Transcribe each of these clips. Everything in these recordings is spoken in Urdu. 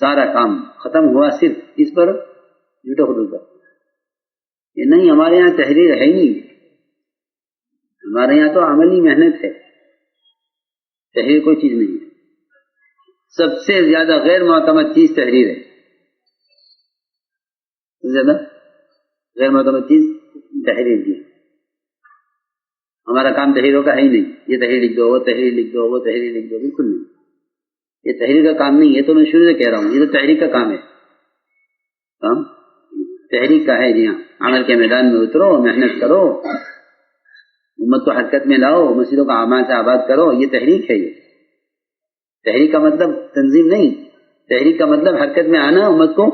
سارا کام ختم ہوا صرف اس پر جھوٹے خود پر. یہ نہیں، ہمارے یہاں تحریر ہے ہی نہیں. ہمارے یہاں تو عملی محنت ہے، تحریر کوئی چیز نہیں ہے. سب سے زیادہ غیر معتمد چیز تحریر ہے. سب سے زیادہ غیر معتمد چیز تحریر کی. ہمارا کام تحریروں کا ہے ہی نہیں. یہ تحریر لکھ دو، وہ تحریر لکھ دو، وہ تحریر لکھ دو، بالکل نہیں. یہ تحریر کا کام نہیں ہے. تو میں شروع سے کہہ رہا ہوں، یہ تو تحریر کا کام ہے. کام تحریک کا ہے. جی ہاں، عمل کے میدان میں اترو، محنت کرو، امت کو حرکت میں لاؤ، مسجدوں کا اعمال سے آباد کرو. یہ تحریک ہے. یہ تحریک کا مطلب تنظیم نہیں، تحریک کا مطلب حرکت میں آنا، امت کو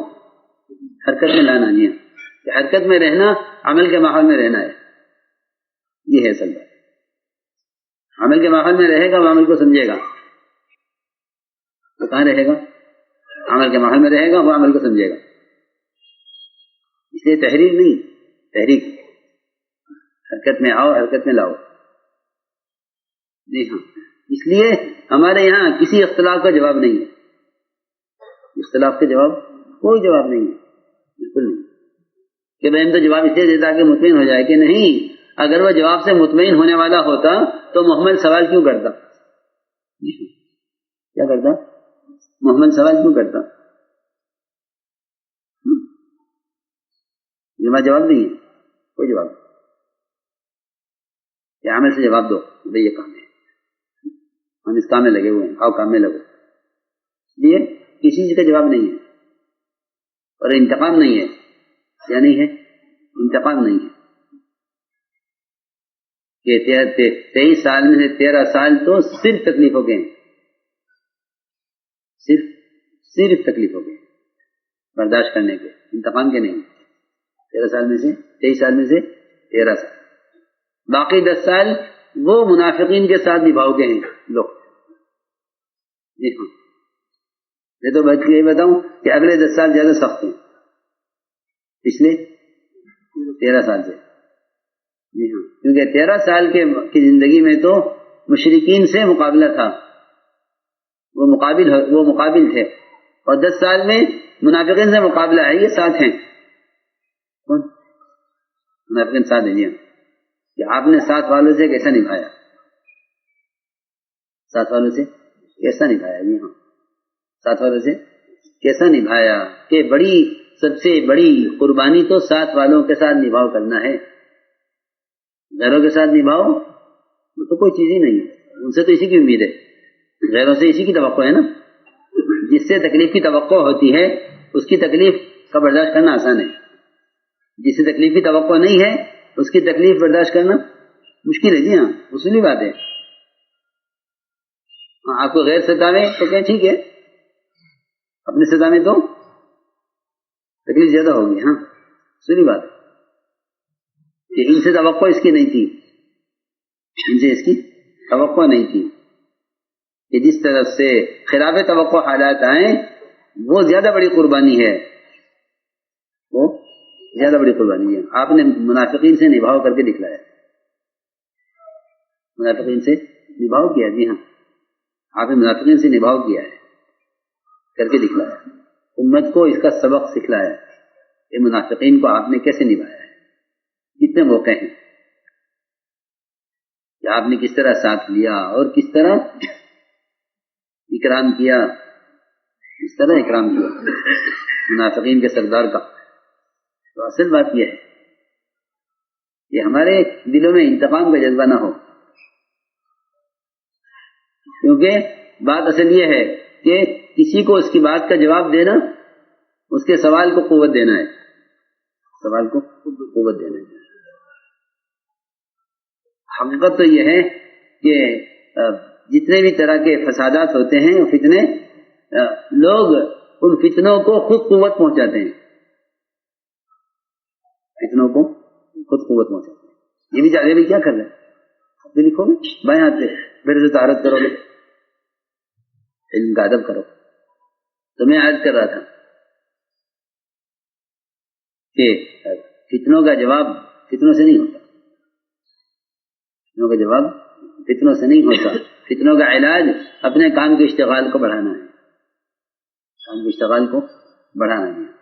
حرکت میں لانا. جی ہاں، کہ حرکت میں رہنا، عمل کے ماحول میں رہنا ہے. یہ ہے اصل بات. عمل کے ماحول میں رہے گا وہ عمل کو سمجھے گا. تو کہاں رہے گا؟ عمل کے ماحول میں رہے گا وہ عمل کو سمجھے گا. اس لیے تحریر نہیں، تحریک. حرکت میں آؤ، حرکت میں لاؤ. جی ہاں، اس لیے ہمارے یہاں کسی اختلاف کا جواب نہیں ہے. اختلاف کا جواب کوئی جواب نہیں ہے، بالکل نہیں. کہ بہن تو جواب اس لیے دیتا کہ مطمئن ہو جائے. کہ نہیں، اگر وہ جواب سے مطمئن ہونے والا ہوتا تو محمد سوال کیوں کرتا؟ کیا کرتا؟ محمد سوال کیوں کرتا؟ جواب نہیں ہے، کوئی جواب نہیں. کہ عمل سے جواب دو، بھئی یہ کام ہے، ہم اس کام میں لگے ہوئے ہیں، آؤ کام میں لگو. اس لیے کسی چیز کا جواب نہیں ہے. اور انتقام نہیں ہے. کیا نہیں ہے؟ انتقام نہیں ہے. کہ 23 سال میں سے 13 سال تو صرف تکلیف ہو گئے ہیں. صرف تکلیف ہو گئے برداشت کرنے کے، انتقام کے نہیں. 13 سال میں سے 23 سال میں سے 13 سال. باقی 10 سال وہ منافقین کے ساتھ نبھاؤ گے ہیں لوگ. جی ہاں، میں تو بچ کے یہ بتاؤں کہ اگلے 10 سال زیادہ سخت ہیں پچھلے 13 سال سے. جی ہاں، کیونکہ 13 سال کی زندگی میں تو مشرکین سے مقابلہ تھا، وہ مقابل تھے. اور 10 سال میں منافقین سے مقابلہ ہے. یہ ساتھ ہیں. کون؟ منافقین ساتھ ہیں. جی ہاں، کہ آپ نے ساتھ والوں سے کیسا نبھایا، ساتھ والوں سے کیسا نبھایا. جی ہاں، ساتھ والوں سے کیسا نبھایا. کہ سب سے بڑی قربانی تو ساتھ والوں کے ساتھ نبھاؤ کرنا ہے. غیروں کے ساتھ نبھاؤ وہ تو کوئی چیز ہی نہیں ہے. ان سے تو اسی کی امید ہے، غیروں سے اسی کی توقع ہے نا. جس سے تکلیف کی توقع ہوتی ہے اس کی تکلیف کا برداشت کرنا آسان ہے. جس سے تکلیف کی توقع نہیں ہے اس کی تکلیف برداشت کرنا مشکل ہے. جی ہاں، اصولی بات ہے. آپ کو غیر ستاوے تو کیا ٹھیک ہے، اپنے ستاوے تو تکلیف زیادہ ہوگی. ہاں، اصولی بات ہے کہ ان سے توقع اس کی نہیں تھی، ان سے اس کی توقع نہیں تھی. کہ جس طرف سے خلاف توقع حالات آئیں وہ زیادہ بڑی قربانی ہے. وہ زیادہ بڑی قربانی ہے. آپ نے منافقین سے نبھاؤ کر کے دکھلایا. منافقین سے نبھاؤ کیا. جی ہاں، آپ نے منافقین سے نبھاؤ کیا ہے، کر کے دکھلایا. امت کو اس کا سبق سکھلایا کہ منافقین کو آپ نے کیسے نبھایا ہے. کتنے موقع ہیں کہ آپ نے کس طرح ساتھ لیا اور کس طرح اکرام کیا. اس طرح اکرام کیا منافقین کے سردار کا. تو اصل بات یہ ہے کہ ہمارے دلوں میں انتقام کا جذبہ نہ ہو. کیونکہ بات اصل یہ ہے کہ کسی کو اس کی بات کا جواب دینا، اس کے سوال کو قوت دینا ہے. سوال کو قوت دینا ہے. حقیقت تو یہ ہے کہ جتنے بھی طرح کے فسادات ہوتے ہیں فتنے، لوگ ان فتنوں کو خود قوت پہنچاتے ہیں. فتنوں کو خود قوت پہنچاتے ہیں. یہ بھی جاگے بھی کیا کر رہے ہیں؟ آپ لکھو گے بائیں ہاتھ سے میرے سے طہارت کرو گے، علم کا ادب کرو. تو میں عرض کر رہا تھا کہ فتنوں کا جواب فتنوں سے نہیں ہوتا. فتنوں کا جواب فتنوں سے نہیں ہوتا. فتنوں کا علاج اپنے کام کے اشتغال کو بڑھانا ہے. ہم اشتغال کو بڑھانا دیا.